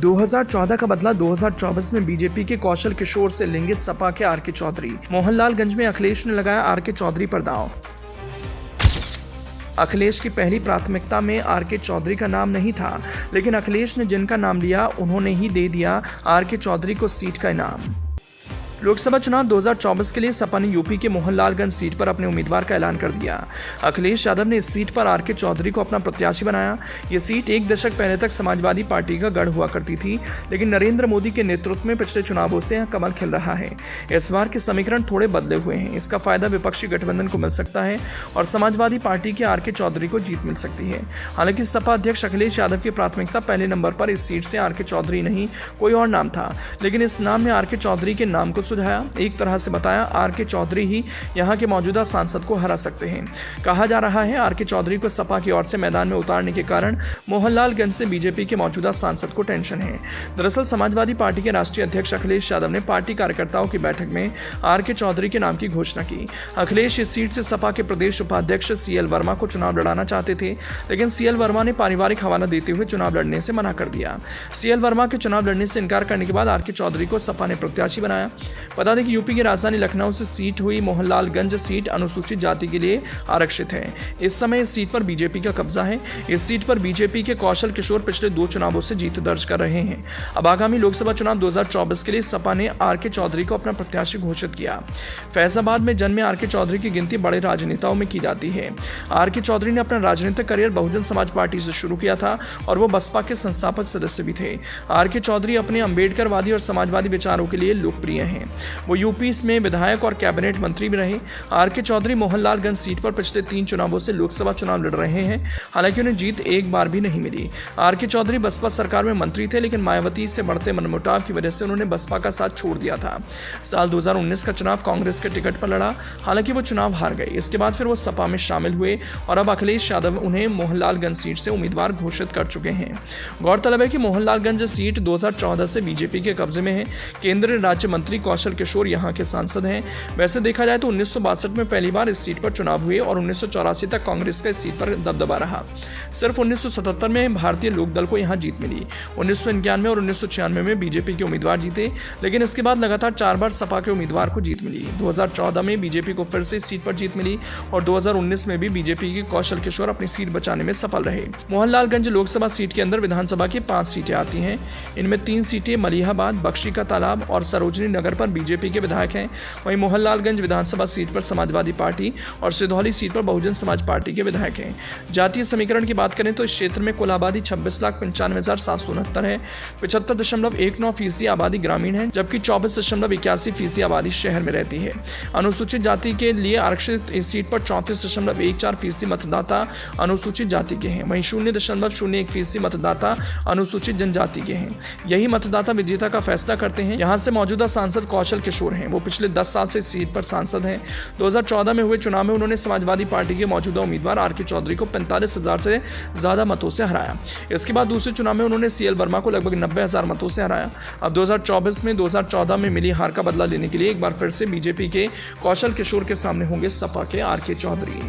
2014 का बदला 2024 में बीजेपी के कौशल किशोर से लेंगे सपा के आर के चौधरी। मोहनलालगंज में अखिलेश ने लगाया आर के चौधरी पर दांव। अखिलेश की पहली प्राथमिकता में आर के चौधरी का नाम नहीं था, लेकिन अखिलेश ने जिनका नाम लिया उन्होंने ही दे दिया आर के चौधरी को सीट का इनाम। लोकसभा चुनाव 2024 के लिए सपा ने यूपी के मोहनलालगंज सीट पर अपने उम्मीदवार का ऐलान कर दिया। अखिलेश यादव ने इस सीट पर आर के चौधरी को अपना प्रत्याशी बनाया। ये सीट एक दशक पहले तक समाजवादी पार्टी का गढ़ हुआ करती थी, लेकिन नरेंद्र मोदी के नेतृत्व में पिछले चुनावों से यहां कमल खिल रहा है। इस बार के समीकरण थोड़े बदले हुए हैं। इसका फायदा विपक्षी गठबंधन को मिल सकता है और समाजवादी पार्टी के आर के चौधरी को जीत मिल सकती है। हालांकि सपा अध्यक्ष अखिलेश यादव की प्राथमिकता पहले नंबर पर इस सीट से आर के चौधरी नहीं कोई और नाम था, लेकिन इस नाम ने आर के चौधरी के नाम को सुझाया। एक तरह से बताया, आर के चौधरी ही यहां के मौजूदा सांसद को हरा सकते हैं। कहा जा रहा है आर के चौधरी को सपा की ओर से मैदान में उतारने के कारण मोहनलालगंज से बीजेपी के मौजूदा सांसद को टेंशन है। दरअसल समाजवादी पार्टी के राष्ट्रीय अध्यक्ष अखिलेश यादव ने पार्टी कार्यकर्ताओं की बैठक में आर के चौधरी के नाम की घोषणा की। अखिलेश इस सीट से सपा के प्रदेश उपाध्यक्ष सीएल वर्मा को चुनाव लड़ाना चाहते थे, लेकिन सीएल वर्मा ने पारिवारिक हवाला देते हुए चुनाव लड़ने से मना कर दिया। सीएल वर्मा के चुनाव लड़ने से इनकार करने के बाद आर के चौधरी को सपा ने प्रत्याशी बनाया। बता दें कि यूपी की राजधानी लखनऊ से सीट हुई मोहनलालगंज सीट अनुसूचित जाति के लिए आरक्षित है। इस समय इस सीट पर बीजेपी का कब्जा है। इस सीट पर बीजेपी के कौशल किशोर पिछले 2 चुनावों से जीत दर्ज कर रहे हैं। अब आगामी लोकसभा चुनाव 2024 के लिए सपा ने आर के चौधरी को अपना प्रत्याशी घोषित किया। फैजाबाद में जन्मे आर के चौधरी की गिनती बड़े राजनेताओं में की जाती है। आर के चौधरी ने अपना राजनीतिक करियर बहुजन समाज पार्टी से शुरू किया था और वो बसपा के संस्थापक सदस्य भी थे। आर के चौधरी अपने अम्बेडकरवादी और समाजवादी विचारों के लिए लोकप्रिय हैं। वो यूपी में विधायक और कैबिनेट मंत्री भी रहे। आर के चौधरी मोहनलालगंज सीट पर पिछले 3 चुनावों से लोकसभा चुनाव लड़ रहे हैं। हालांकि उन्हें जीत एक बार भी नहीं मिली। आर के चौधरी बसपा सरकार में मंत्री थे, लेकिन मायावती से बढ़ते मनमुटाव की वजह से उन्होंने बसपा का साथ छोड़ दिया था। साल 2019 का चुनाव कांग्रेस के टिकट पर लड़ा, हालांकि वो चुनाव हार गए। इसके बाद फिर वो सपा में शामिल हुए और अब अखिलेश यादव उन्हें मोहनलालगंज सीट से उम्मीदवार घोषित कर चुके हैं। गौरतलब है कि मोहनलालगंज सीट 2014 से बीजेपी के कब्जे में है। केंद्रीय राज्य मंत्री कौशल किशोर यहाँ के सांसद हैं। वैसे देखा जाए तो 1962 में पहली बार इस सीट पर चुनाव हुए और 1984 तक कांग्रेस का इस सीट पर दबदबा रहा। सिर्फ 1977 में भारतीय लोकदल को यहां जीत मिली। 1991 और 1996 में बीजेपी के उम्मीदवार जीते, लेकिन इसके बाद लगातार 4 बार सपा के उम्मीदवार को जीत मिली। 2014 में बीजेपी को फिर से इस सीट पर जीत मिली और 2019 में भी बीजेपी के कौशल किशोर अपनी सीट बचाने में सफल रहे। मोहनलालगंज लोकसभा सीट के अंदर विधानसभा की 5 सीटें आती हैं। इनमें 3 सीटें मलिहाबाद, बख्शी का तालाब और सरोजनी नगर पर बीजेपी के विधायक हैं। वहीं मोहनलालगंज विधानसभा सीट पर समाजवादी पार्टी और सिधौली सीट पर बहुजन समाज पार्टी के विधायक हैं। जातीय समीकरण की बात करें तो इस क्षेत्र में कुल आबादी 26,95,769 है। 75.19% आबादी ग्रामीण है, जबकि 24.81% आबादी शहर में रहती है। अनुसूचित जाति के लिए आरक्षित इस सीट पर 34.14% मतदाता अनुसूचित जाति के हैं। वहीं 0.01% मतदाता अनुसूचित जनजाति के हैं। यही मतदाता विजेता का फैसला करते हैं। यहाँ से मौजूदा सांसद कौशल किशोर हैं। वो पिछले 10 साल से सीट पर सांसद हैं। 2014 में हुए चुनाव में उन्होंने समाजवादी पार्टी के मौजूदा उम्मीदवार आर के चौधरी को 45,000 से ज्यादा मतों से हराया। इसके बाद दूसरे चुनाव में उन्होंने सीएल वर्मा को लगभग 90,000 मतों से हराया। अब 2024 में 2014 में मिली हार का बदला लेने के लिए एक बार फिर से बीजेपी के कौशल किशोर के सामने होंगे सपा के आर के चौधरी।